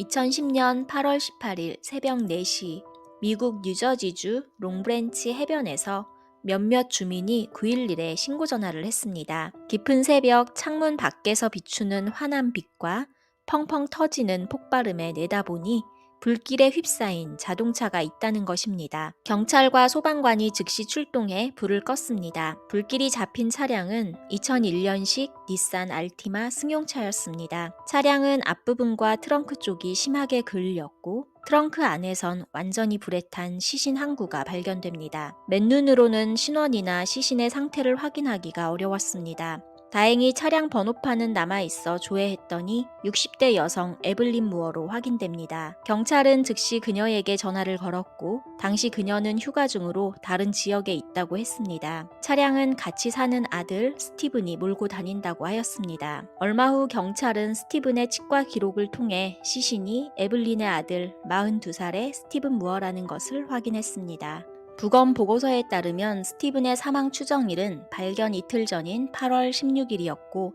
2010년 8월 18일 새벽 4시 미국 뉴저지주 롱브랜치 해변에서 몇몇 주민이 911에 신고 전화를 했습니다. 깊은 새벽 창문 밖에서 비추는 환한 빛과 펑펑 터지는 폭발음에 내다보니 불길에 휩싸인 자동차가 있다는 것입니다. 경찰과 소방관이 즉시 출동해 불을 껐습니다. 불길이 잡힌 차량은 2001년식 닛산 알티마 승용차였습니다. 차량은 앞부분과 트렁크 쪽이 심하게 그을렸고 트렁크 안에선 완전히 불에 탄 시신 한 구가 발견됩니다. 맨눈으로는 신원이나 시신의 상태를 확인하기가 어려웠습니다. 다행히 차량 번호판은 남아있어 조회했더니 60대 여성 에블린 무어로 확인됩니다. 경찰은 즉시 그녀에게 전화를 걸었고 당시 그녀는 휴가 중으로 다른 지역에 있다고 했습니다. 차량은 같이 사는 아들 스티븐이 몰고 다닌다고 하였습니다. 얼마 후 경찰은 스티븐의 치과 기록을 통해 시신이 에블린의 아들 42살의 스티븐 무어라는 것을 확인했습니다. 부검 보고서에 따르면 스티븐의 사망 추정일은 발견 이틀 전인 8월 16일이었고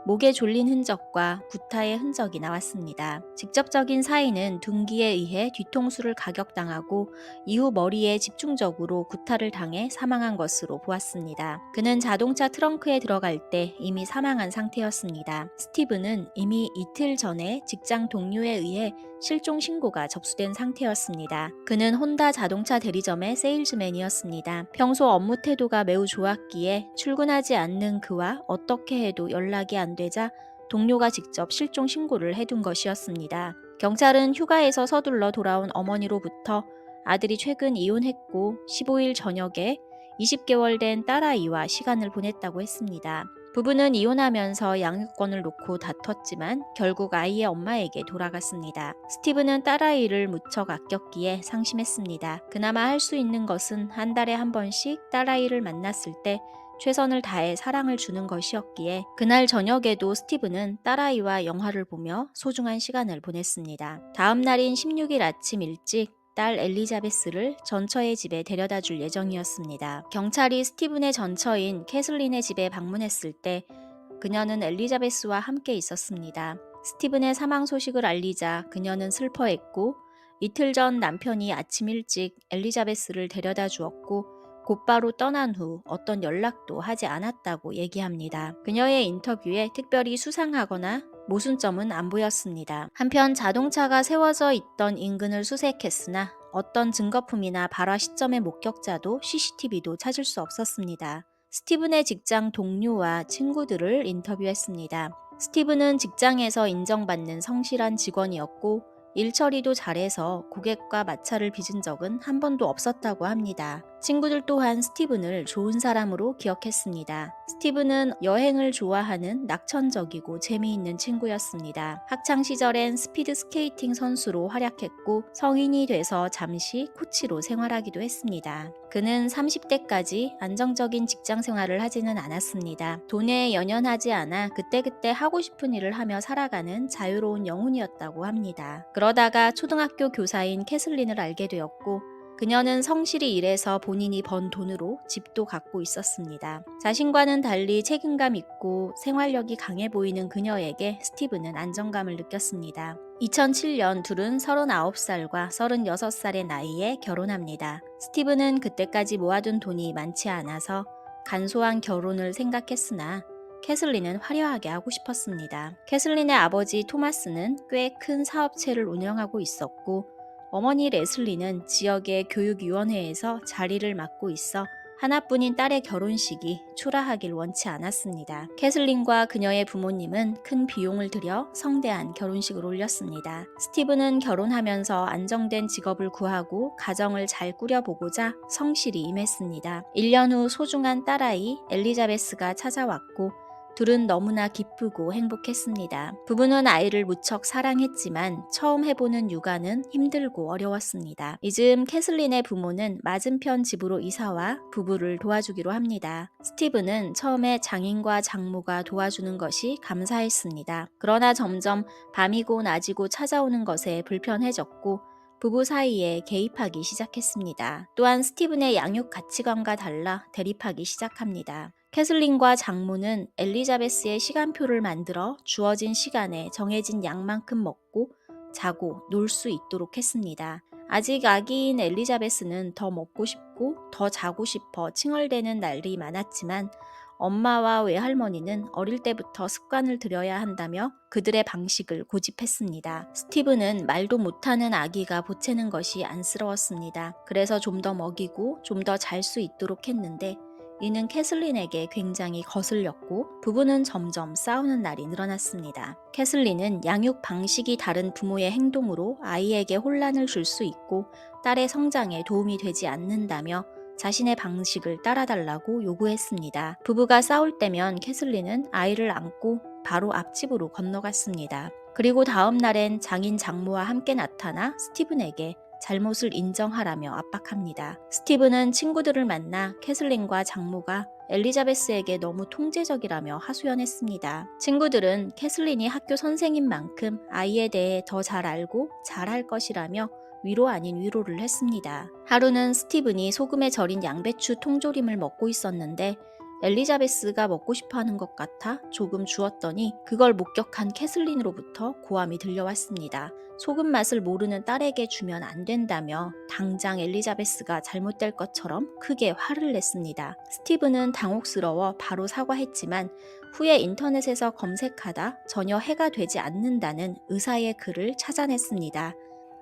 목에 졸린 흔적과 구타의 흔적이 나왔습니다. 직접적인 사인은 둔기에 의해 뒤통수를 가격당하고 이후 머리에 집중적으로 구타를 당해 사망한 것으로 보았습니다. 그는 자동차 트렁크에 들어갈 때 이미 사망한 상태였습니다. 스티븐은 이미 이틀 전에 직장 동료에 의해 실종 신고가 접수된 상태였습니다. 그는 혼다 자동차 대리점의 세일즈맨이었습니다. 평소 업무 태도가 매우 좋았기에 출근하지 않는 그와 어떻게 해도 연락이 안 되자 동료가 직접 실종 신고를 해둔 것이었습니다. 경찰은 휴가에서 서둘러 돌아온 어머니로부터 아들이 최근 이혼했고 15일 저녁에 20개월 된 딸아이와 시간을 보냈다고 했습니다. 부부는 이혼하면서 양육권을 놓고 다퉜지만 결국 아이의 엄마에게 돌아갔습니다. 스티븐은 딸아이를 무척 아꼈기에 상심했습니다. 그나마 할 수 있는 것은 한 달에 한 번씩 딸아이를 만났을 때 최선을 다해 사랑을 주는 것이었기에 그날 저녁에도 스티븐은 딸아이와 영화를 보며 소중한 시간을 보냈습니다. 다음 날인 16일 아침 일찍 딸 엘리자베스를 전처의 집에 데려다 줄 예정이었습니다. 경찰이 스티븐의 전처인 캐슬린의 집에 방문했을 때 그녀는 엘리자베스와 함께 있었습니다. 스티븐의 사망 소식을 알리자 그녀는 슬퍼했고 이틀 전 남편이 아침 일찍 엘리자베스를 데려다 주었고 곧바로 떠난 후 어떤 연락도 하지 않았다고 얘기합니다. 그녀의 인터뷰에 특별히 수상하거나 모순점은 안 보였습니다. 한편 자동차가 세워져 있던 인근을 수색했으나 어떤 증거품이나 발화 시점의 목격자도 CCTV도 찾을 수 없었습니다. 스티븐의 직장 동료와 친구들을 인터뷰했습니다. 스티븐은 직장에서 인정받는 성실한 직원이었고 일 처리도 잘해서 고객과 마찰을 빚은 적은 한 번도 없었다고 합니다. 친구들 또한 스티븐을 좋은 사람으로 기억했습니다. 스티븐은 여행을 좋아하는 낙천적이고 재미있는 친구였습니다. 학창 시절엔 스피드 스케이팅 선수로 활약했고 성인이 돼서 잠시 코치로 생활하기도 했습니다. 그는 30대까지 안정적인 직장 생활을 하지는 않았습니다. 돈에 연연하지 않아 그때그때 하고 싶은 일을 하며 살아가는 자유로운 영혼이었다고 합니다. 그러다가 초등학교 교사인 캐슬린을 알게 되었고 그녀는 성실히 일해서 본인이 번 돈으로 집도 갖고 있었습니다. 자신과는 달리 책임감 있고 생활력이 강해 보이는 그녀에게 스티븐은 안정감을 느꼈습니다. 2007년 둘은 39살과 36살의 나이에 결혼합니다. 스티븐은 그때까지 모아둔 돈이 많지 않아서 간소한 결혼을 생각했으나 캐슬린은 화려하게 하고 싶었습니다. 캐슬린의 아버지 토마스는 꽤 큰 사업체를 운영하고 있었고 어머니 레슬리는 지역의 교육위원회에서 자리를 맡고 있어 하나뿐인 딸의 결혼식이 초라하길 원치 않았습니다. 캐슬린과 그녀의 부모님은 큰 비용을 들여 성대한 결혼식을 올렸습니다. 스티븐은 결혼하면서 안정된 직업을 구하고 가정을 잘 꾸려보고자 성실히 임했습니다. 1년 후 소중한 딸아이 엘리자베스가 찾아왔고 둘은 너무나 기쁘고 행복했습니다. 부부는 아이를 무척 사랑했지만 처음 해보는 육아는 힘들고 어려웠습니다. 이즈음 캐슬린의 부모는 맞은편 집으로 이사와 부부를 도와주기로 합니다. 스티븐은 처음에 장인과 장모가 도와주는 것이 감사했습니다. 그러나 점점 밤이고 낮이고 찾아오는 것에 불편해졌고 부부 사이에 개입하기 시작했습니다. 또한 스티븐의 양육 가치관과 달라 대립하기 시작합니다. 캐슬린과 장모는 엘리자베스의 시간표를 만들어 주어진 시간에 정해진 양만큼 먹고 자고 놀 수 있도록 했습니다. 아직 아기인 엘리자베스는 더 먹고 싶고 더 자고 싶어 칭얼대는 날이 많았지만 엄마와 외할머니는 어릴 때부터 습관을 들여야 한다며 그들의 방식을 고집했습니다. 스티브는 말도 못하는 아기가 보채는 것이 안쓰러웠습니다. 그래서 좀 더 먹이고 좀 더 잘 수 있도록 했는데 이는 캐슬린에게 굉장히 거슬렸고 부부는 점점 싸우는 날이 늘어났습니다. 캐슬린은 양육 방식이 다른 부모의 행동으로 아이에게 혼란을 줄 수 있고 딸의 성장에 도움이 되지 않는다며 자신의 방식을 따라달라고 요구했습니다. 부부가 싸울 때면 캐슬린은 아이를 안고 바로 앞집으로 건너갔습니다. 그리고 다음 날엔 장인 장모와 함께 나타나 스티븐에게 잘못을 인정하라며 압박합니다. 스티븐은 친구들을 만나 캐슬린과 장모가 엘리자베스에게 너무 통제적이라며 하소연했습니다. 친구들은 캐슬린이 학교 선생인 만큼 아이에 대해 더 잘 알고 잘할 것이라며 위로 아닌 위로를 했습니다. 하루는 스티븐이 소금에 절인 양배추 통조림을 먹고 있었는데 엘리자베스가 먹고 싶어하는 것 같아 조금 주었더니 그걸 목격한 캐슬린으로부터 고함이 들려왔습니다. 소금 맛을 모르는 딸에게 주면 안 된다며 당장 엘리자베스가 잘못될 것처럼 크게 화를 냈습니다. 스티븐은 당혹스러워 바로 사과했지만 후에 인터넷에서 검색하다 전혀 해가 되지 않는다는 의사의 글을 찾아냈습니다.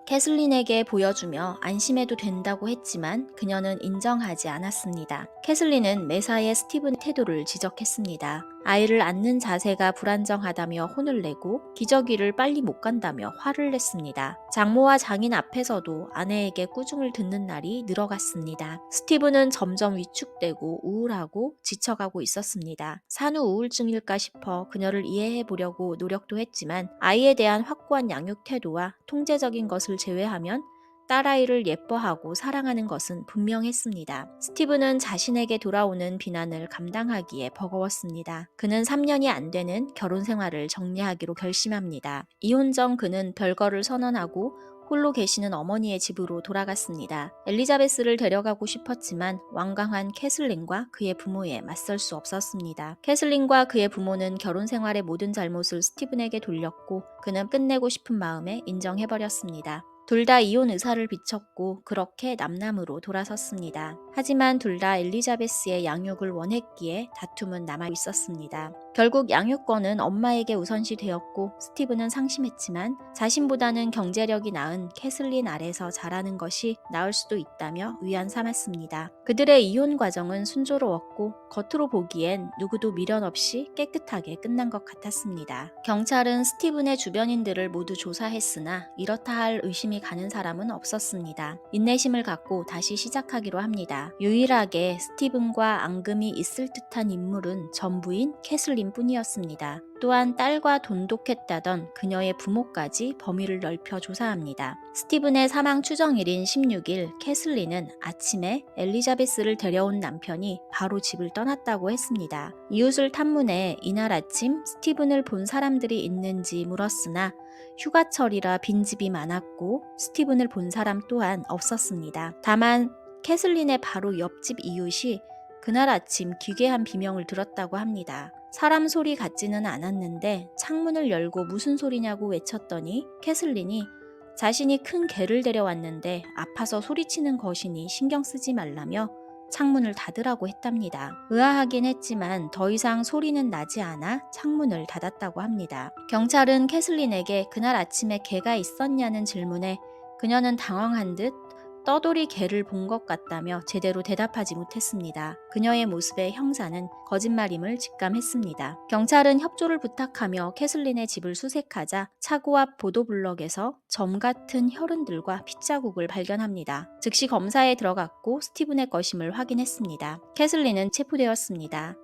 캐슬린에게 보여주며 안심해도 된다고 했지만 그녀는 인정하지 않았습니다. 캐슬린은 매사에 스티븐의 태도를 지적했습니다. 아이를 안는 자세가 불안정하다며 혼을 내고 기저귀를 빨리 못 간다며 화를 냈습니다. 장모와 장인 앞에서도 아내에게 꾸중을 듣는 날이 늘어갔습니다. 스티븐은 점점 위축되고 우울하고 지쳐가고 있었습니다. 산후 우울증일까 싶어 그녀를 이해해 보려고 노력도 했지만 아이에 대한 확고한 양육 태도와 통제적인 것을 제외하면 딸아이를 예뻐하고 사랑하는 것은 분명했습니다. 스티븐은 자신에게 돌아오는 비난을 감당하기에 버거웠습니다. 그는 3년이 안 되는 결혼 생활을 정리하기로 결심합니다. 이혼 전 그는 별거를 선언하고 홀로 계시는 어머니의 집으로 돌아갔습니다. 엘리자베스를 데려가고 싶었지만 완강한 캐슬린과 그의 부모에 맞설 수 없었습니다. 캐슬린과 그의 부모는 결혼 생활의 모든 잘못을 스티븐에게 돌렸고 그는 끝내고 싶은 마음에 인정해버렸습니다. 둘 다 이혼 의사를 비췄고 그렇게 남남으로 돌아섰습니다. 하지만 둘 다 엘리자베스의 양육을 원했기에 다툼은 남아 있었습니다. 결국 양육권은 엄마에게 우선시 되었고 스티븐은 상심했지만 자신보다는 경제력이 나은 캐슬린 아래서 자라는 것이 나을 수도 있다며 위안 삼았습니다. 그들의 이혼 과정은 순조로웠고 겉으로 보기엔 누구도 미련 없이 깨끗하게 끝난 것 같았습니다. 경찰은 스티븐의 주변인들을 모두 조사했으나 이렇다 할 의심이 가는 사람은 없었습니다. 인내심을 갖고 다시 시작하기로 합니다. 유일하게 스티븐과 앙금이 있을 듯한 인물은 전부인 캐슬린 뿐이었습니다. 또한 딸과 돈독했다던 그녀의 부모까지 범위를 넓혀 조사합니다. 스티븐의 사망 추정일인 16일 캐슬린은 아침에 엘리자베스를 데려온 남편이 바로 집을 떠났다고 했습니다. 이웃을 탐문해 이날 아침 스티븐을 본 사람들이 있는지 물었으나 휴가철이라 빈집이 많았고 스티븐을 본 사람 또한 없었습니다. 다만 캐슬린의 바로 옆집 이웃이 그날 아침 기괴한 비명을 들었다고 합니다. 사람 소리 같지는 않았는데 창문을 열고 무슨 소리냐고 외쳤더니 캐슬린이 자신이 큰 개를 데려왔는데 아파서 소리치는 것이니 신경 쓰지 말라며 창문을 닫으라고 했답니다. 의아하긴 했지만 더 이상 소리는 나지 않아 창문을 닫았다고 합니다. 경찰은 캐슬린에게 그날 아침에 개가 있었냐는 질문에 그녀는 당황한 듯 떠돌이 개를 본 것 같다며 제대로 대답하지 못했습니다. 그녀의 모습에 형사는 거짓말임을 직감했습니다. 경찰은 협조를 부탁하며 캐슬린의 집을 수색하자 차고 앞 보도블럭에서 점 같은 혈흔들과 핏자국을 발견합니다. 즉시 검사에 들어갔고 스티븐의 것임을 확인했습니다. 캐슬린은 체포되었습니다.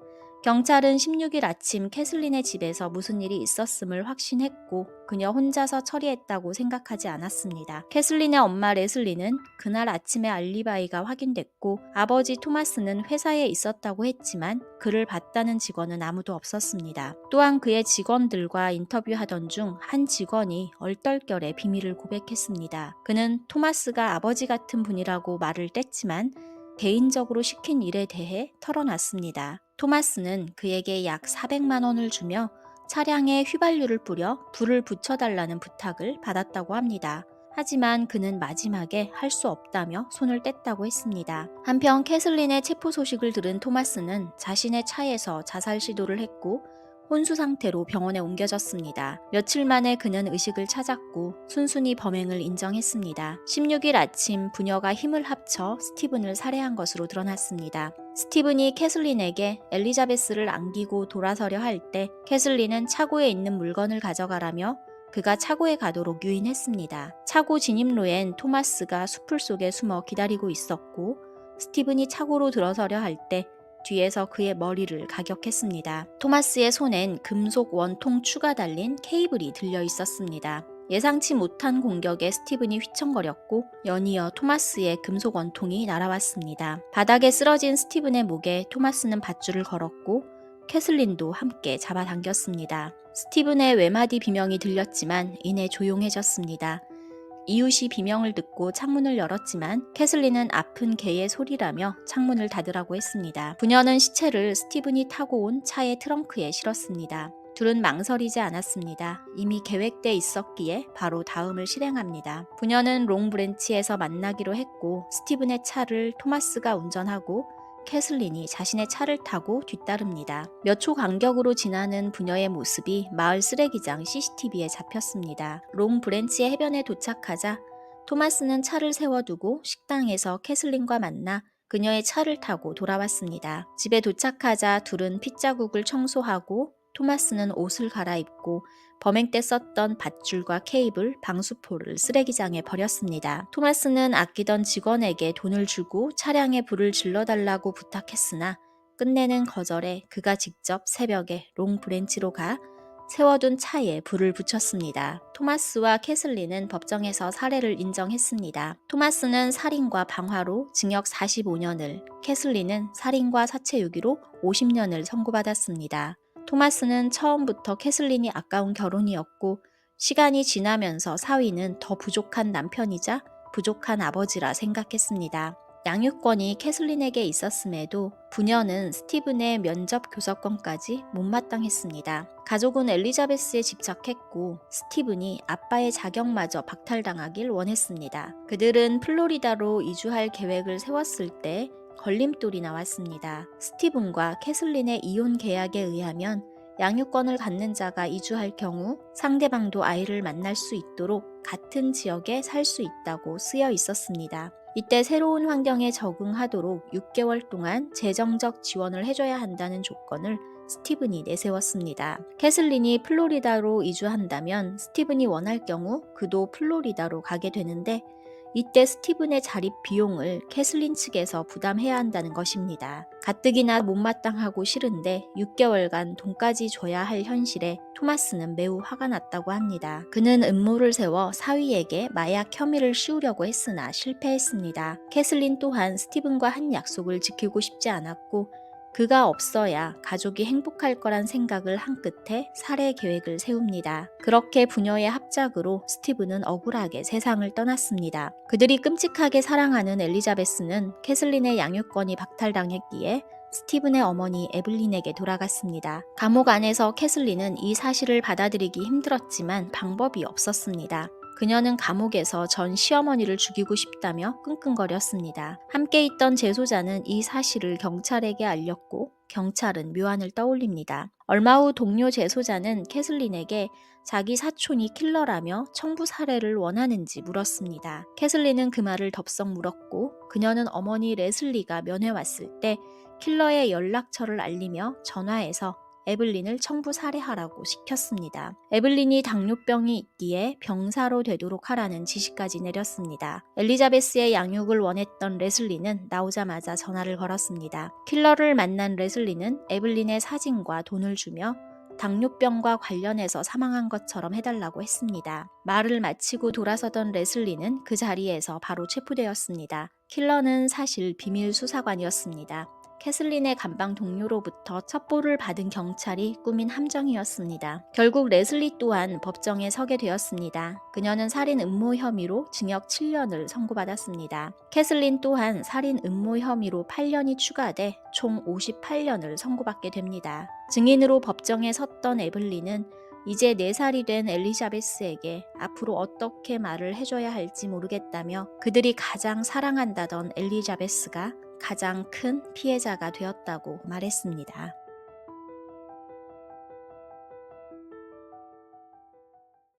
경찰은 16일 아침 캐슬린의 집에서 무슨 일이 있었음을 확신했고 그녀 혼자서 처리했다고 생각하지 않았습니다. 캐슬린의 엄마 레슬리는 그날 아침에 알리바이가 확인됐고 아버지 토마스는 회사에 있었다고 했지만 그를 봤다는 직원은 아무도 없었습니다. 또한 그의 직원들과 인터뷰하던 중 한 직원이 얼떨결에 비밀을 고백했습니다. 그는 토마스가 아버지 같은 분이라고 말을 뗐지만 개인적으로 시킨 일에 대해 털어놨습니다. 토마스는 그에게 약 400만 원을 주며 차량에 휘발유를 뿌려 불을 붙여달라는 부탁을 받았다고 합니다. 하지만 그는 마지막에 할 수 없다며 손을 뗐다고 했습니다. 한편 캐슬린의 체포 소식을 들은 토마스는 자신의 차에서 자살 시도를 했고 혼수 상태로 병원에 옮겨졌습니다. 며칠 만에 그는 의식을 찾았고 순순히 범행을 인정했습니다. 16일 아침 부녀가 힘을 합쳐 스티븐을 살해한 것으로 드러났습니다. 스티븐이 캐슬린에게 엘리자베스를 안기고 돌아서려 할 때 캐슬린은 차고에 있는 물건을 가져가라며 그가 차고에 가도록 유인했습니다. 차고 진입로엔 토마스가 수풀 속에 숨어 기다리고 있었고 스티븐이 차고로 들어서려 할 때 뒤에서 그의 머리를 가격했습니다. 토마스의 손엔 금속 원통 추가 달린 케이블이 들려 있었습니다. 예상치 못한 공격에 스티븐이 휘청거렸고 연이어 토마스의 금속 원통이 날아왔습니다. 바닥에 쓰러진 스티븐의 목에 토마스는 밧줄을 걸었고 캐슬린도 함께 잡아당겼습니다. 스티븐의 외마디 비명이 들렸지만 이내 조용해졌습니다. 이웃이 비명을 듣고 창문을 열었지만 캐슬린은 아픈 개의 소리라며 창문을 닫으라고 했습니다. 부녀는 시체를 스티븐이 타고 온 차의 트렁크에 실었습니다. 둘은 망설이지 않았습니다. 이미 계획돼 있었기에 바로 다음을 실행합니다. 부녀는 롱브랜치에서 만나기로 했고 스티븐의 차를 토마스가 운전하고 캐슬린이 자신의 차를 타고 뒤따릅니다. 몇 초 간격으로 지나는 부녀의 모습이 마을 쓰레기장 CCTV에 잡혔습니다. 롱브랜치의 해변에 도착하자 토마스는 차를 세워두고 식당에서 캐슬린과 만나 그녀의 차를 타고 돌아왔습니다. 집에 도착하자 둘은 핏자국을 청소하고 토마스는 옷을 갈아입고 범행 때 썼던 밧줄과 케이블, 방수포를 쓰레기장에 버렸습니다. 토마스는 아끼던 직원에게 돈을 주고 차량에 불을 질러달라고 부탁했으나 끝내는 거절에 그가 직접 새벽에 롱브랜치로 가 세워둔 차에 불을 붙였습니다. 토마스와 캐슬린은 법정에서 살해를 인정했습니다. 토마스는 살인과 방화로 징역 45년을, 캐슬린은 살인과 사체유기로 50년을 선고받았습니다. 토마스는 처음부터 캐슬린이 아까운 결혼이었고 시간이 지나면서 사위는 더 부족한 남편이자 부족한 아버지라 생각했습니다. 양육권이 캐슬린에게 있었음에도 부녀는 스티븐의 면접 교섭권까지 못마땅했습니다. 가족은 엘리자베스에 집착했고 스티븐이 아빠의 자격마저 박탈당하길 원했습니다. 그들은 플로리다로 이주할 계획을 세웠을 때 걸림돌이 나왔습니다. 스티븐과 캐슬린의 이혼 계약에 의하면 양육권을 갖는 자가 이주할 경우 상대방도 아이를 만날 수 있도록 같은 지역에 살 수 있다고 쓰여 있었습니다. 이때 새로운 환경에 적응하도록 6개월 동안 재정적 지원을 해줘야 한다는 조건을 스티븐이 내세웠습니다. 캐슬린이 플로리다로 이주한다면 스티븐이 원할 경우 그도 플로리다로 가게 되는데 이때 스티븐의 자립 비용을 캐슬린 측에서 부담해야 한다는 것입니다. 가뜩이나 못마땅하고 싫은데 6개월간 돈까지 줘야 할 현실에 토마스는 매우 화가 났다고 합니다. 그는 음모를 세워 사위에게 마약 혐의를 씌우려고 했으나 실패했습니다. 캐슬린 또한 스티븐과 한 약속을 지키고 싶지 않았고 그가 없어야 가족이 행복할 거란 생각을 한 끝에 살해 계획을 세웁니다. 그렇게 부녀의 합작으로 스티븐은 억울하게 세상을 떠났습니다. 그들이 끔찍하게 사랑하는 엘리자베스는 캐슬린의 양육권이 박탈당했기에 스티븐의 어머니 에블린에게 돌아갔습니다. 감옥 안에서 캐슬린은 이 사실을 받아들이기 힘들었지만 방법이 없었습니다. 그녀는 감옥에서 전 시어머니를 죽이고 싶다며 끙끙거렸습니다. 함께 있던 재소자는 이 사실을 경찰에게 알렸고 경찰은 묘안을 떠올립니다. 얼마 후 동료 재소자는 캐슬린에게 자기 사촌이 킬러라며 청부 살해를 원하는지 물었습니다. 캐슬린은 그 말을 덥석 물었고 그녀는 어머니 레슬리가 면회 왔을 때 킬러의 연락처를 알리며 전화해서 에블린을 청부 살해하라고 시켰습니다. 에블린이 당뇨병이 있기에 병사로 되도록 하라는 지시까지 내렸습니다. 엘리자베스의 양육을 원했던 레슬리는 나오자마자 전화를 걸었습니다. 킬러를 만난 레슬리는 에블린의 사진과 돈을 주며 당뇨병과 관련해서 사망한 것처럼 해달라고 했습니다. 말을 마치고 돌아서던 레슬리는 그 자리에서 바로 체포되었습니다. 킬러는 사실 비밀 수사관이었습니다. 캐슬린의 감방 동료로부터 첩보를 받은 경찰이 꾸민 함정이었습니다. 결국 레슬리 또한 법정에 서게 되었습니다. 그녀는 살인 음모 혐의로 징역 7년을 선고받았습니다. 캐슬린 또한 살인 음모 혐의로 8년이 추가돼 총 58년을 선고받게 됩니다. 증인으로 법정에 섰던 에블린은 이제 4살이 된 엘리자베스에게 앞으로 어떻게 말을 해줘야 할지 모르겠다며 그들이 가장 사랑한다던 엘리자베스가 가장 큰 피해자가 되었다고 말했습니다.